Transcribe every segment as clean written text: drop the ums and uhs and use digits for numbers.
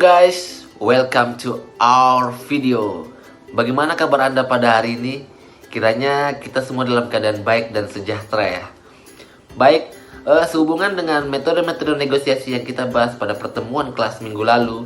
guys, welcome to our video. Bagaimana kabar Anda pada hari ini? Kiranya kita semua dalam keadaan baik dan sejahtera ya. Baik, sehubungan dengan metode-metode negosiasi yang kita bahas pada pertemuan kelas minggu lalu,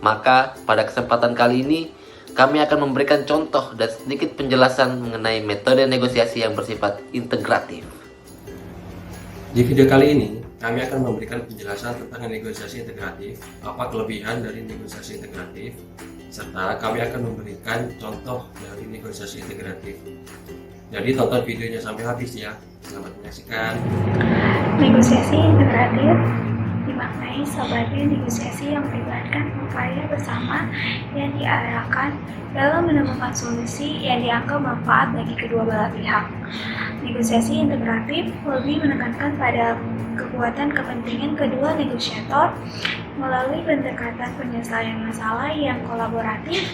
maka pada kesempatan kali ini kami akan memberikan contoh dan sedikit penjelasan mengenai metode negosiasi yang bersifat integratif. Di video kali ini, kami akan memberikan penjelasan tentang negosiasi integratif, apa kelebihan dari negosiasi integratif, serta kami akan memberikan contoh dari negosiasi integratif. Jadi tonton videonya sampai habis ya. Selamat menyaksikan. Negosiasi integratif dimaknai sebagai negosiasi yang melibatkan upaya bersama yang diarahkan dalam menemukan solusi yang dianggap manfaat bagi kedua belah pihak. Negosiasi integratif lebih menekankan pada kekuatan kepentingan kedua negosiator melalui pendekatan penyelesaian masalah yang kolaboratif.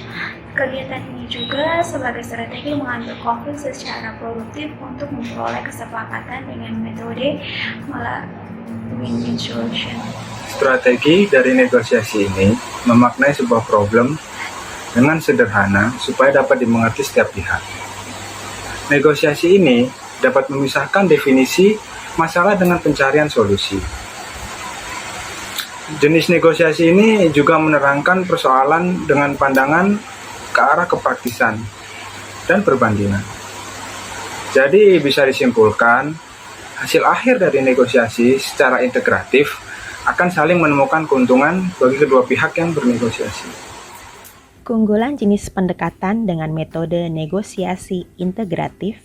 Kegiatan ini juga sebagai strategi mengambil konflik secara produktif untuk memperoleh kesepakatan dengan metode win-win solution. Strategi dari negosiasi ini memaknai sebuah problem dengan sederhana supaya dapat dimengerti setiap pihak. Negosiasi ini dapat memisahkan definisi masalah dengan pencarian solusi. Jenis negosiasi ini juga menerangkan persoalan dengan pandangan ke arah kepraktisan dan perbandingan. Jadi bisa disimpulkan, hasil akhir dari negosiasi secara integratif akan saling menemukan keuntungan bagi kedua pihak yang bernegosiasi. Keunggulan jenis pendekatan dengan metode negosiasi integratif.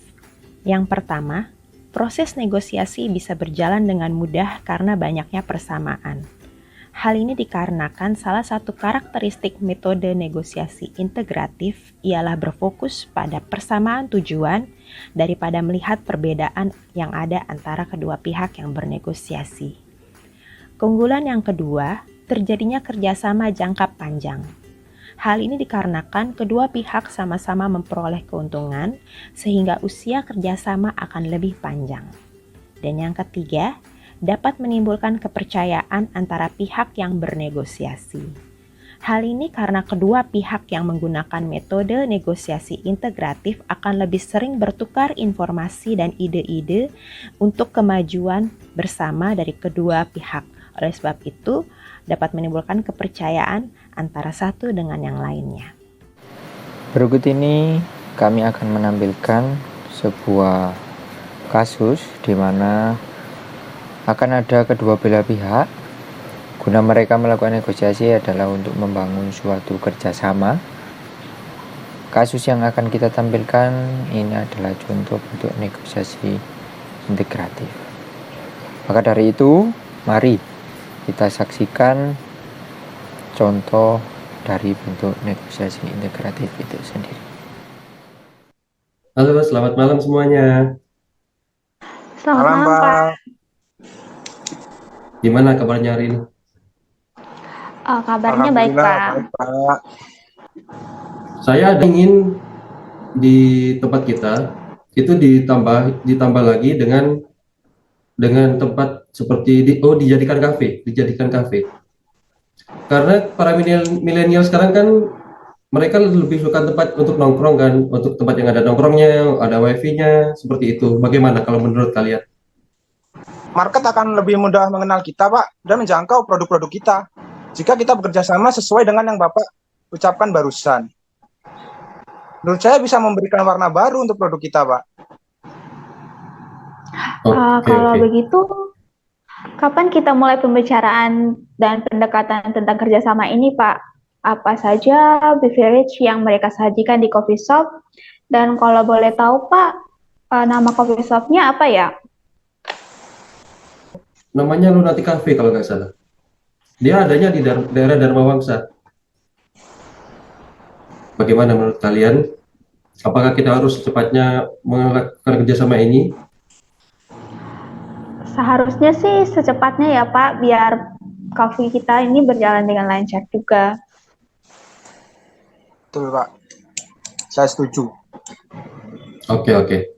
Yang pertama, proses negosiasi bisa berjalan dengan mudah karena banyaknya persamaan. Hal ini dikarenakan salah satu karakteristik metode negosiasi integratif ialah berfokus pada persamaan tujuan daripada melihat perbedaan yang ada antara kedua pihak yang bernegosiasi. Keunggulan yang kedua, terjadinya kerjasama jangka panjang. Hal ini dikarenakan kedua pihak sama-sama memperoleh keuntungan sehingga usia kerjasama akan lebih panjang. Dan yang ketiga, dapat menimbulkan kepercayaan antara pihak yang bernegosiasi. Hal ini karena kedua pihak yang menggunakan metode negosiasi integratif akan lebih sering bertukar informasi dan ide-ide untuk kemajuan bersama dari kedua pihak. Oleh sebab itu, dapat menimbulkan kepercayaan antara satu dengan yang lainnya. Berikut ini kami akan menampilkan sebuah kasus di mana akan ada kedua belah pihak. Guna mereka melakukan negosiasi adalah untuk membangun suatu kerjasama. Kasus yang akan kita tampilkan ini adalah contoh bentuk negosiasi integratif. Maka dari itu, mari kita saksikan contoh dari bentuk negosiasi integratif itu sendiri. Halo, selamat malam semuanya. Selamat malam, Pak. Gimana kabarnya hari ini? Kabarnya baik, Pak. Saya ingin di tempat kita itu ditambah lagi dengan tempat seperti dijadikan kafe. Karena para milenial sekarang kan mereka lebih suka tempat untuk nongkrong kan, untuk tempat yang ada nongkrongnya, ada wifi-nya, seperti itu. Bagaimana kalau menurut kalian? Market akan lebih mudah mengenal kita, Pak, dan menjangkau produk-produk kita jika kita bekerja sama sesuai dengan yang Bapak ucapkan barusan. Menurut saya bisa memberikan warna baru untuk produk kita, Pak. Kalau begitu, kapan kita mulai pembicaraan dan pendekatan tentang kerjasama ini, Pak? Apa saja beverage yang mereka sajikan di coffee shop? Dan kalau boleh tahu, Pak, nama coffee shop-nya apa ya? Namanya Lunati Cafe kalau nggak salah. Dia adanya di daerah Dharma Wangsa. Bagaimana menurut kalian? Apakah kita harus secepatnya melakukan kerjasama ini? Seharusnya sih secepatnya ya, Pak, biar coffee kita ini berjalan dengan lancar juga. Betul, Pak. Saya setuju. Oke.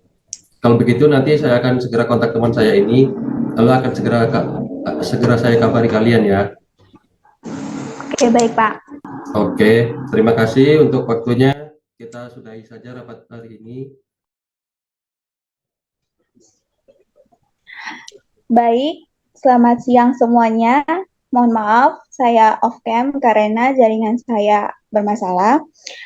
Kalau begitu nanti saya akan segera kontak teman saya ini, lalu akan segera saya kabari kalian ya. Oke, Oke, baik Pak. Oke, terima kasih untuk waktunya. Kita sudahi saja rapat hari ini. Baik, selamat siang semuanya. Mohon maaf, saya off cam karena jaringan saya bermasalah.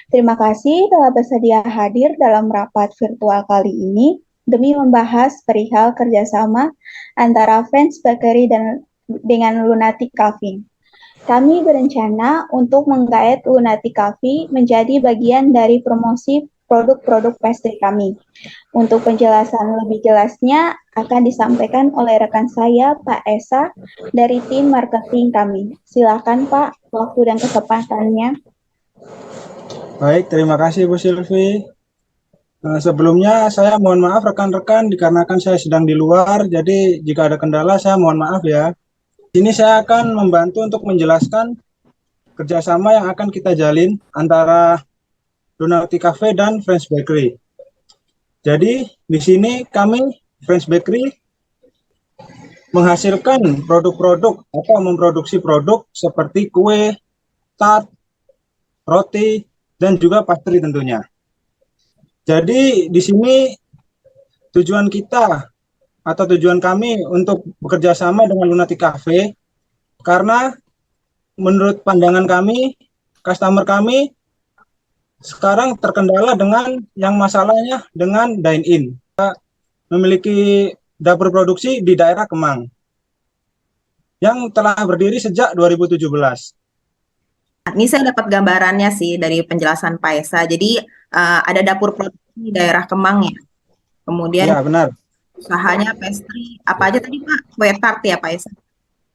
Terima kasih telah bersedia hadir dalam rapat virtual kali ini demi membahas perihal kerjasama antara Friends Bakery dan dengan Lunatic Cafe. Kami berencana untuk menggait Lunatic Cafe menjadi bagian dari promosi produk-produk pastry kami. Untuk penjelasan lebih jelasnya akan disampaikan oleh rekan saya, Pak Esa, dari tim marketing kami. Silakan Pak, waktu dan kesempatannya. Baik, terima kasih Bu Silvi. Sebelumnya saya mohon maaf rekan-rekan dikarenakan saya sedang di luar, jadi jika ada kendala saya mohon maaf ya. Ini saya akan membantu untuk menjelaskan kerjasama yang akan kita jalin antara Lunatic Cafe dan Friends Bakery. Jadi di sini kami Friends Bakery menghasilkan produk-produk atau memproduksi produk seperti kue, tart, roti, dan juga pastry tentunya. Jadi di sini tujuan kita atau tujuan kami untuk bekerja sama dengan Lunatic Cafe karena menurut pandangan kami, customer kami sekarang terkendala dengan yang masalahnya dengan dine-in. Kita memiliki dapur produksi di daerah Kemang yang telah berdiri sejak 2017. Ini saya dapat gambarannya sih dari penjelasan Pak Esa. Jadi ada dapur produksi di daerah Kemang ya. Kemudian Ya, benar. usahanya pastry. Apa aja tadi Pak? Kue tart ya Pak Esa?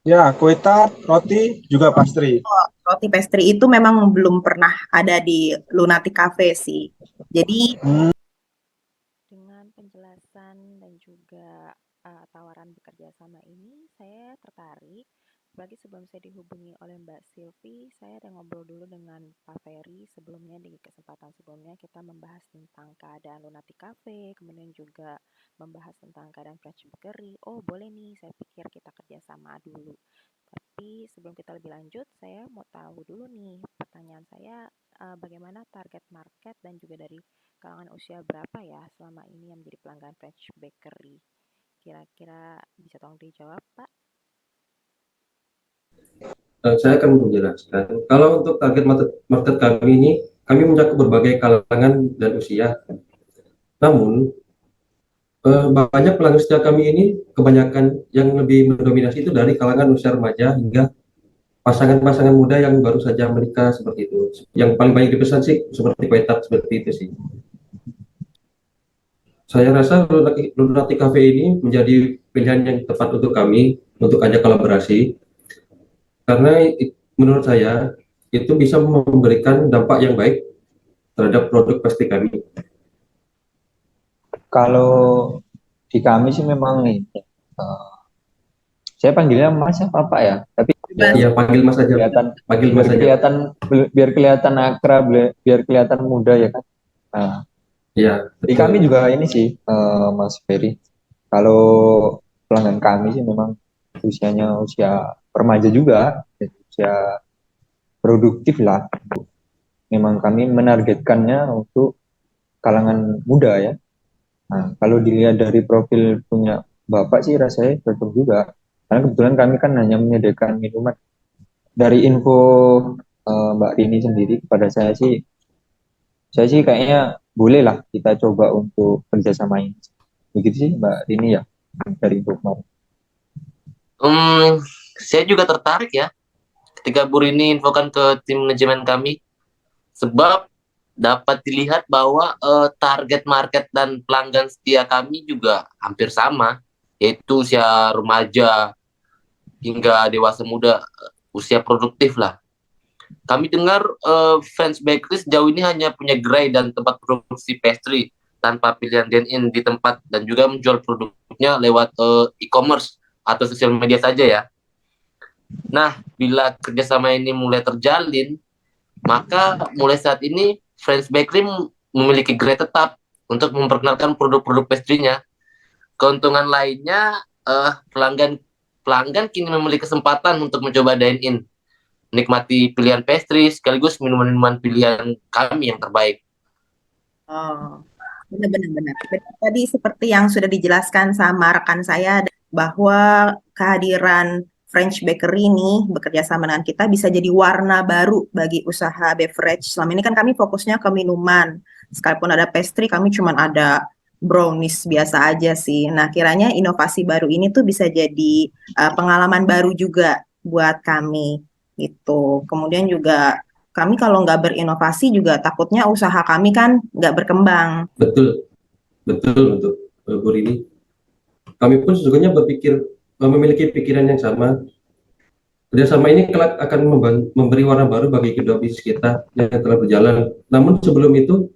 Ya, kue tart, roti, juga pastry. Roti pastry itu memang belum pernah ada di Lunatic Cafe sih. Jadi Dengan penjelasan dan juga tawaran bekerja sama ini, saya tertarik. Apalagi sebelum saya dihubungi oleh Mbak Silvi, saya ada ngobrol dulu dengan Pak Ferry. Sebelumnya di kesempatan sebelumnya kita membahas tentang keadaan Lunatic Cafe, kemudian juga membahas tentang keadaan French Bakery. Oh boleh nih, saya pikir kita kerjasama dulu. Tapi sebelum kita lebih lanjut, saya mau tahu dulu nih, pertanyaan saya bagaimana target market dan juga dari kalangan usia berapa ya selama ini yang menjadi pelanggan French Bakery? Kira-kira bisa tolong dijawab, Pak? Saya akan menjelaskan. Kalau untuk target market kami ini, kami mencakup berbagai kalangan dan usia. Namun, banyak pelanggan setia kami ini kebanyakan yang lebih mendominasi itu dari kalangan usia remaja hingga pasangan-pasangan muda yang baru saja menikah seperti itu. Yang paling banyak dipesan sih seperti kue tart seperti itu sih. Saya rasa Lunatic Cafe ini menjadi pilihan yang tepat untuk kami untuk ajak kolaborasi karena menurut saya itu bisa memberikan dampak yang baik terhadap produk pastry kami. Kalau di kami sih memang nih, saya panggilnya Mas apa Pak ya? Tapi Ya panggil Mas aja. Panggil Mas aja. biar kelihatan akrab, biar kelihatan muda ya kan. Nah, Ya. di kami juga ini sih, Mas Ferry. Kalau pelanggan kami sih memang usianya usia remaja juga, usia produktif lah. Memang kami menargetkannya untuk kalangan muda ya. Nah, kalau dilihat dari profil punya Bapak sih rasanya cocok juga. Karena kebetulan kami kan hanya menyediakan minuman. Dari info Mbak Rini sendiri kepada saya sih kayaknya boleh lah kita coba untuk kerjasama ini. Begitu sih Mbak Rini ya, dari info kemarin. Saya juga tertarik ya ketika Bu Rini infokan ke tim manajemen kami, sebab dapat dilihat bahwa target market dan pelanggan setia kami juga hampir sama, yaitu usia remaja hingga dewasa muda, usia produktif lah. Kami dengar Friends Bakery sejauh ini hanya punya gerai dan tempat produksi pastry tanpa pilihan dine-in di tempat dan juga menjual produknya lewat e-commerce atau sosial media saja ya. Nah, bila kerjasama ini mulai terjalin, maka mulai saat ini Friends Bakery memiliki gerai tetap untuk memperkenalkan produk-produk pastry-nya. Keuntungan lainnya, pelanggan kini memiliki kesempatan untuk mencoba dine-in menikmati pilihan pastry sekaligus minuman-minuman pilihan kami yang terbaik. Oh, benar-benar. Tadi seperti yang sudah dijelaskan sama rekan saya bahwa kehadiran French Bakery ini bekerja sama dengan kita bisa jadi warna baru bagi usaha beverage. Selama ini kan kami fokusnya ke minuman. Sekalipun ada pastry, kami cuma ada brownies biasa aja sih. Nah, kiranya inovasi baru ini tuh bisa jadi pengalaman baru juga buat kami gitu. Kemudian juga kami kalau nggak berinovasi juga takutnya usaha kami kan nggak berkembang. Betul, betul untuk Bu Rini. Kami pun sesungguhnya memiliki pikiran yang sama. Kerjasama ini kelak akan memberi warna baru bagi kedua bisnis kita yang telah berjalan. Namun sebelum itu,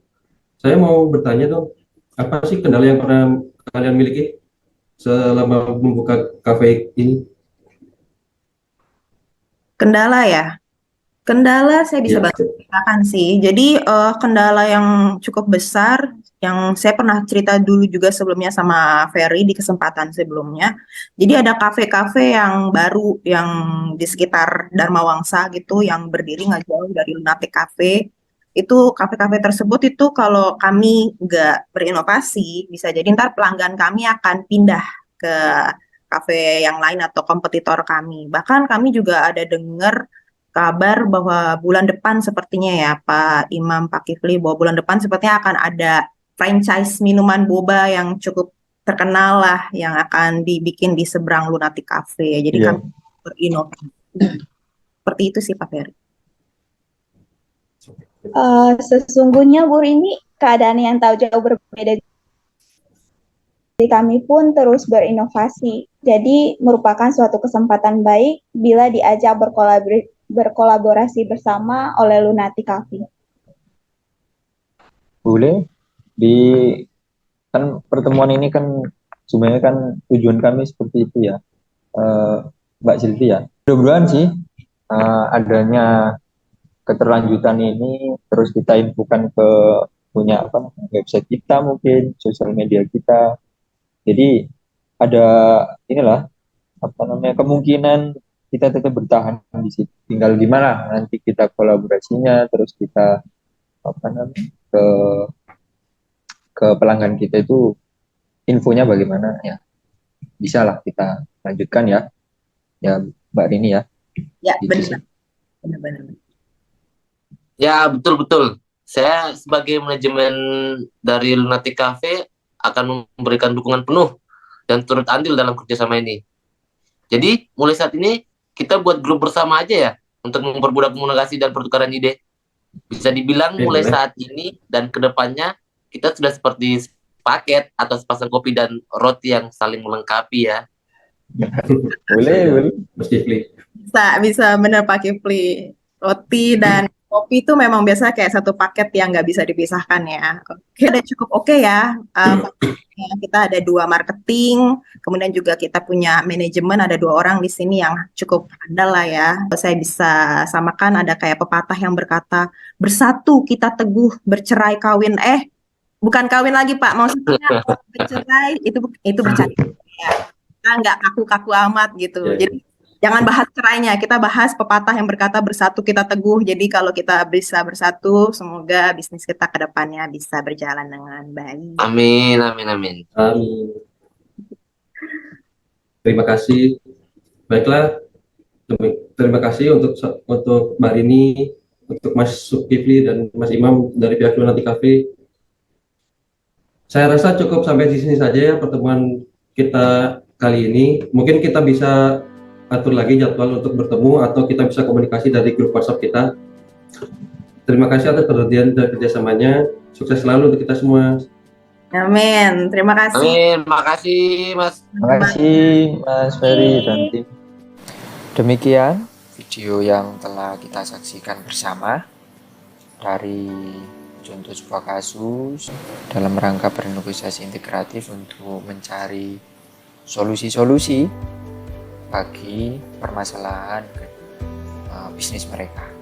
saya mau bertanya dong, apa sih kendala yang pernah kalian miliki selama membuka kafe ini? Kendala ya? Kendala saya bisa Ya, ceritakan sih. Jadi kendala yang cukup besar yang saya pernah cerita dulu juga sebelumnya sama Ferry di kesempatan sebelumnya. Jadi ada kafe-kafe yang baru yang di sekitar Dharma Wangsa gitu yang berdiri nggak jauh dari Lunatic Cafe. Itu kafe-kafe tersebut itu kalau kami nggak berinovasi bisa jadi ntar pelanggan kami akan pindah ke kafe yang lain atau kompetitor kami. Bahkan kami juga ada dengar kabar bahwa bulan depan sepertinya ya Pak Imam, Pak Kifli, bahwa bulan depan sepertinya akan ada franchise minuman boba yang cukup terkenal lah yang akan dibikin di seberang Lunatic Cafe. Jadi Iya. kami berinovasi. Seperti itu sih Pak Ferry. Sesungguhnya Bu Rini keadaan yang tahu jauh berbeda. Jadi kami pun terus berinovasi. Jadi merupakan suatu kesempatan baik bila diajak berkolaborasi bersama oleh Lunatic Cafe. Boleh kan pertemuan ini kan sebenarnya kan tujuan kami seperti itu ya, Mbak Sylvia. Mudah-mudahan sih adanya keterlanjutan ini terus kita infokan ke punya website kita, mungkin sosial media kita. Jadi ada kemungkinan kita tetap bertahan di situ. Tinggal gimana nanti kita kolaborasinya, terus kita ke pelanggan kita itu infonya bagaimana ya. Bisa lah kita lanjutkan ya Mbak Rini ya. Ya, Gitu sih. benar. Ya, betul-betul. Saya sebagai manajemen dari Lunatic Cafe akan memberikan dukungan penuh dan turut andil dalam kerjasama ini. Jadi, mulai saat ini kita buat grup bersama aja ya untuk mempermudah komunikasi dan pertukaran ide. Bisa dibilang mulai saat ini dan kedepannya kita sudah seperti paket atau sepasang kopi dan roti yang saling melengkapi ya. Boleh. Mas Kifli. Bisa benar Pak Kifli. Roti dan kopi itu memang biasa kayak satu paket yang nggak bisa dipisahkan ya. Oke, udah cukup oke ya. Kita ada 2 marketing, kemudian juga kita punya manajemen, ada 2 orang di sini yang cukup andal lah ya. Saya bisa samakan ada kayak pepatah yang berkata, bersatu kita teguh, bercerai kawin. Bukan kawin lagi Pak, maksudnya bercerai itu bercanda ya. Kita nggak kaku-kaku amat gitu. Ya. Jadi jangan bahas cerainya, kita bahas pepatah yang berkata bersatu kita teguh. Jadi kalau kita bisa bersatu, semoga bisnis kita ke depannya bisa berjalan dengan baik. Amin. Amin. Terima kasih. Baiklah, terima kasih untuk Mbak Rini, untuk Mas Kifli dan Mas Imam dari pihak Lunatic Cafe. Saya rasa cukup sampai di sini saja ya pertemuan kita kali ini. Mungkin kita bisa atur lagi jadwal untuk bertemu atau kita bisa komunikasi dari grup WhatsApp kita. Terima kasih atas perhatian dan kerjasamanya. Sukses selalu untuk kita semua. Amin. Terima kasih. Amin. Makasih Mas. Terima kasih Mas Ferry dan tim. Demikian video yang telah kita saksikan bersama dari contoh sebuah kasus dalam rangka bernegosiasi integratif untuk mencari solusi-solusi bagi permasalahan bisnis mereka.